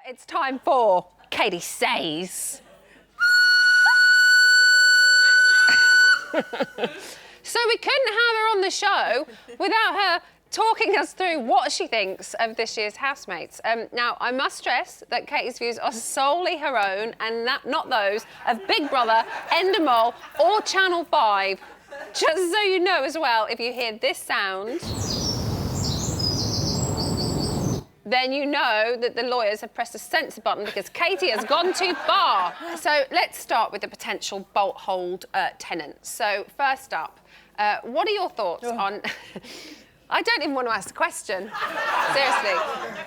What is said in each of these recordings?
It's time for Katie Says. So we couldn't have her on the show without her talking us through what she thinks of this year's housemates. Now, I must stress that Katie's views are solely her own and not those of Big Brother, Endemol or Channel 5. Just so you know as well, if you hear this sound, then you know that the lawyers have pressed a censor button because Katie has gone too far. So let's start with the potential bolt hold tenants. So first up, what are your thoughts on... I don't even want to ask the question. Seriously.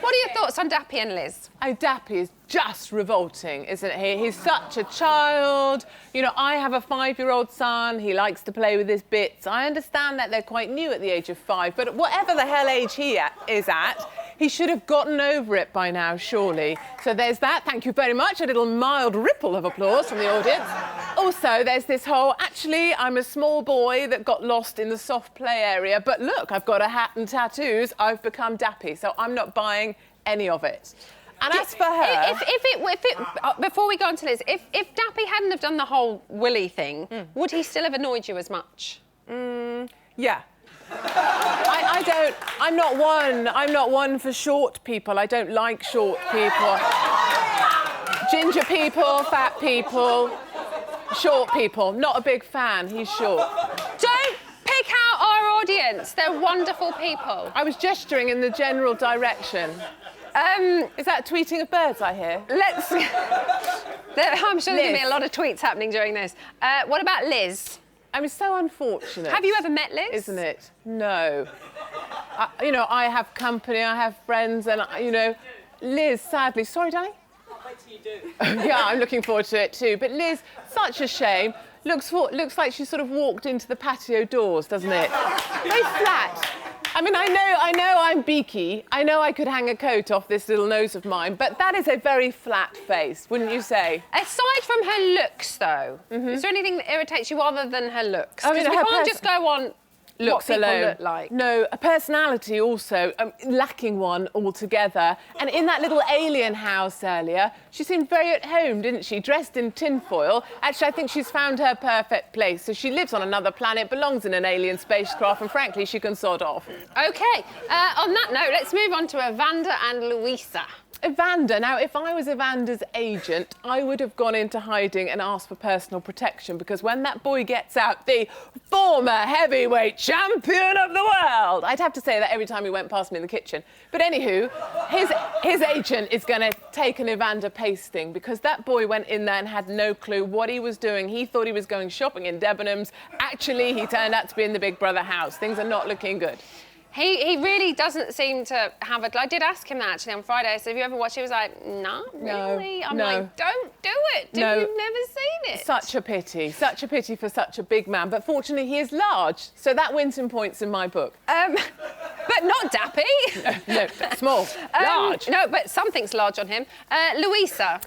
What are your thoughts on Dappy and Liz? Oh, Dappy is just revolting, isn't he? He's such a child. You know, I have a 5-year-old son. He likes to play with his bits. I understand that they're quite new at the age of 5, but whatever the hell age he is at, he should have gotten over it by now, surely. So there's that. Thank you very much. A little mild ripple of applause from the audience. Also, there's this whole, actually, I'm a small boy that got lost in the soft play area, but look, I've got a hat and tattoos. I've become Dappy, so I'm not buying any of it. And as for her... Before we go on to Liz, if Dappy hadn't have done the whole Willy thing, would he still have annoyed you as much? Yeah. I'm not one for short people. I don't like short people. Ginger people, fat people, short people. Not a big fan. He's short. Don't pick out our audience. They're wonderful people. I was gesturing in the general direction. Is that tweeting of birds I hear? I'm sure there's going to be a lot of tweets happening during this. What about Liz? I mean, so unfortunate. Have you ever met Liz? Isn't it? No. You know, I have company, I have friends, and, you know, Liz, sadly... Sorry, Danny? Can't wait till you do. Yeah, I'm looking forward to it too. But Liz, such a shame. Looks like she sort of walked into the patio doors, doesn't it? Very flat. I mean, I know I'm beaky. I know I could hang a coat off this little nose of mine, but that is a very flat face, wouldn't you say? Aside from her looks, though, is there anything that irritates you other than her looks? I mean, we can't just go on looks what people alone. look like. No, a personality also, lacking one altogether. And in that little alien house earlier, she seemed very at home, didn't she? Dressed in tinfoil. Actually, I think she's found her perfect place. So she lives on another planet, belongs in an alien spacecraft, and frankly, she can sod off. OK, on that note, let's move on to Evander and Louisa. Evander. Now, if I was Evander's agent, I would have gone into hiding and asked for personal protection, because when that boy gets out, the former heavyweight champion of the world, I'd have to say that every time he went past me in the kitchen. But anywho, his agent is going to take an Evander pasting, because that boy went in there and had no clue what he was doing. He thought he was going shopping in Debenhams. Actually, he turned out to be in the Big Brother house. Things are not looking good. He really doesn't seem to have a... I did ask him that, actually, on Friday. I said, have you ever watched it? He was like, not really. I'm like, don't do it. You've never seen it. Such a pity for such a big man. But fortunately, he is large, so that wins him points in my book. But not Dappy. No, small. Large. No, but something's large on him. Louisa.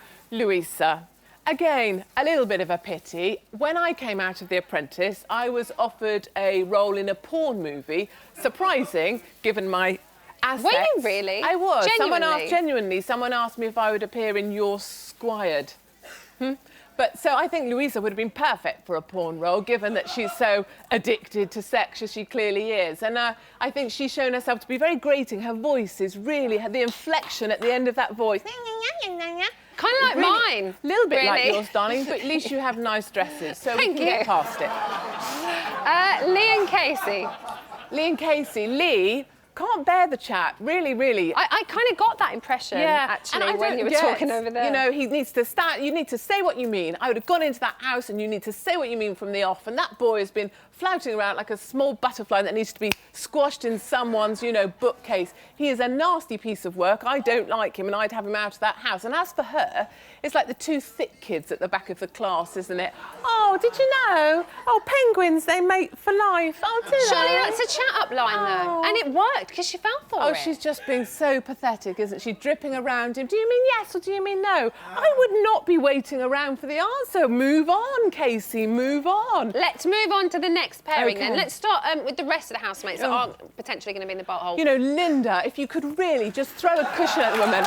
Again, a little bit of a pity. When I came out of The Apprentice, I was offered a role in a porn movie. Surprising, given my assets. Were you really? I was. Genuinely? Someone asked me if I would appear in You're Squired. But so I think Louisa would have been perfect for a porn role, given that she's so addicted to sex as she clearly is. And I think she's shown herself to be very grating. Her voice is really... the inflection at the end of that voice... Kind of like mine. A little bit like yours, darling, but at least you have nice dresses, so we can get past it. Lee and Casey. Lee and Casey. Lee can't bear the chat, really. I kind of got that impression, actually, when you were talking over there. You know, he needs to start... You need to say what you mean. I would have gone into that house and you need to say what you mean from the off, and that boy has been flouting around like a small butterfly that needs to be squashed in someone's, you know, bookcase. He is a nasty piece of work. I don't like him, and I'd have him out of that house. And as for her, it's like the two thick kids at the back of the class, isn't it? Oh, Oh, did you know? Oh, penguins, they mate for life. Oh, do Surely they? that's a chat-up line, though. Oh. And it worked, because she fell for it. Oh, she's just being so pathetic, isn't she? Dripping around him. Do you mean yes or do you mean no? I would not be waiting around for the answer. Move on, Casey, move on. Let's move on to the next pairing, then. Okay. Let's start with the rest of the housemates that aren't potentially going to be in the butthole. You know, Linda, if you could really just throw a cushion at the woman.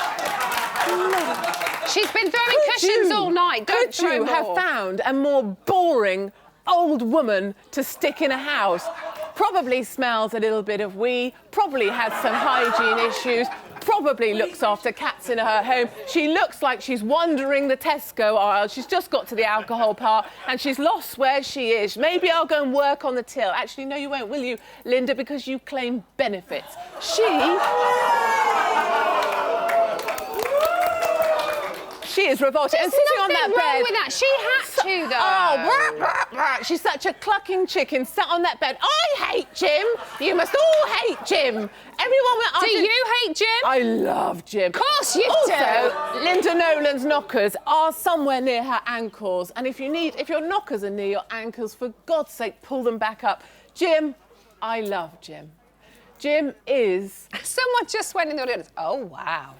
She's been throwing cushions all night. Don't throw Could you have more. found a more boring old woman to stick in a house? Probably smells a little bit of wee, probably has some hygiene issues, probably looks after cats in her home. She looks like she's wandering the Tesco aisle. She's just got to the alcohol part and she's lost where she is. Maybe I'll go and work on the till. Actually, no, you won't, will you, Linda, because you claim benefits. She is revolting. There's and sitting on that nothing wrong bed. with that. She had to, though. Oh, brr, brr, brr. She's such a clucking chicken sat on that bed. I hate Jim. You must all hate Jim. Everyone will. Do you hate Jim? I love Jim. Of course you also, do. Linda Nolan's knockers are somewhere near her ankles. And if your knockers are near your ankles, for God's sake, pull them back up. Jim, I love Jim. Jim is... Someone just went in the audience. Oh, wow.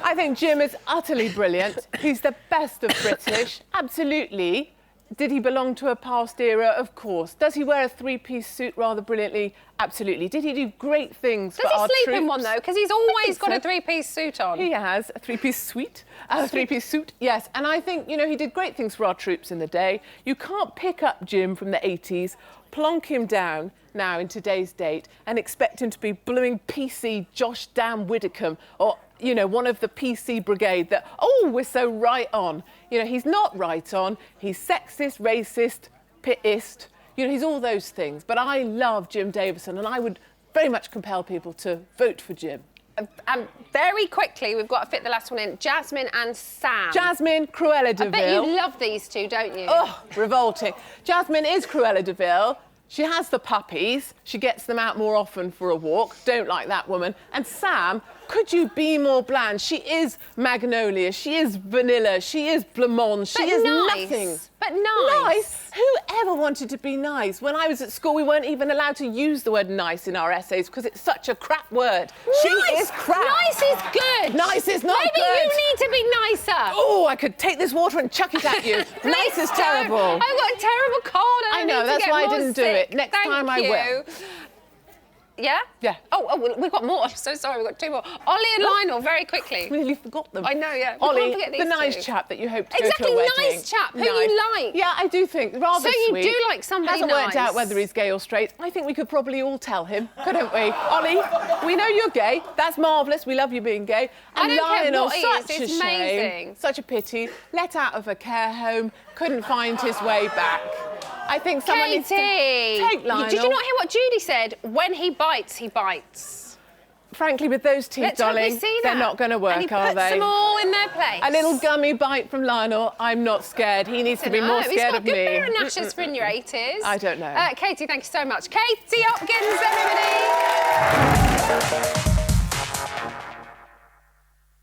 I think Jim is utterly brilliant. He's the best of British. Absolutely. Did he belong to a past era? Of course. Does he wear a three-piece suit rather brilliantly? Absolutely. Did he do great things for our Does he sleep troops? in one, though? Because he's always got a three-piece suit on. He has a three-piece suite. A three-piece suit, yes. And I think, you know, he did great things for our troops in the day. You can't pick up Jim from the 80s, plonk him down now in today's date and expect him to be blooming PC Josh Dan Widdicombe or, you know, one of the PC brigade that, oh, we're so right on. You know, he's not right on. He's sexist, racist, pitist. You know, he's all those things. But I love Jim Davison and I would very much compel people to vote for Jim. Very quickly, we've got to fit the last one in. Jasmine and Sam. Jasmine, Cruella de Vil. I bet you love these two, don't you? Oh, revolting. Jasmine is Cruella de Vil. She has the puppies. She gets them out more often for a walk. Don't like that woman. And Sam, could you be more bland? She is Magnolia. She is vanilla. She is blancmange. She is nothing. But nice. Nice? Who ever wanted to be nice? When I was at school, we weren't even allowed to use the word nice in our essays because it's such a crap word. She is crap. Nice is good. Nice is not Maybe good. you need to be nicer. Oh, I could take this water and chuck it at you. Nice is terrible. I've got a terrible cold. I know, need to that's get why I more didn't do sick. it. Next Thank time I you. will. Yeah? Yeah. Oh, we've got more. I'm so sorry, we've got two more. Ollie and Lionel, very quickly. We nearly forgot them. I know, yeah. We Ollie, can't forget these the nice two. chap that you hope to Exactly, go to a wedding. nice chap, who you like. Yeah, I do think, rather So you sweet. do like somebody Hasn't worked nice. out whether he's gay or straight. I think we could probably all tell him, couldn't we? Ollie, we know you're gay. That's marvellous. We love you being gay. I And don't care Lionel, what he such is, a it's shame. amazing. Such a pity. Let out of a care home, couldn't find his way back. I think someone needs to take Lionel. Did you not hear what Judy said? When he bites, he bites. Frankly, with those teeth, Let's hope we darling, see they're that. not going to work, and he are puts they? them all in their place. A little gummy bite from Lionel. I'm not scared. He needs to be more scared of me. He's got a good pair of gnashes for in your 80s. I don't know. Katie, thank you so much. Katie Hopkins, everybody.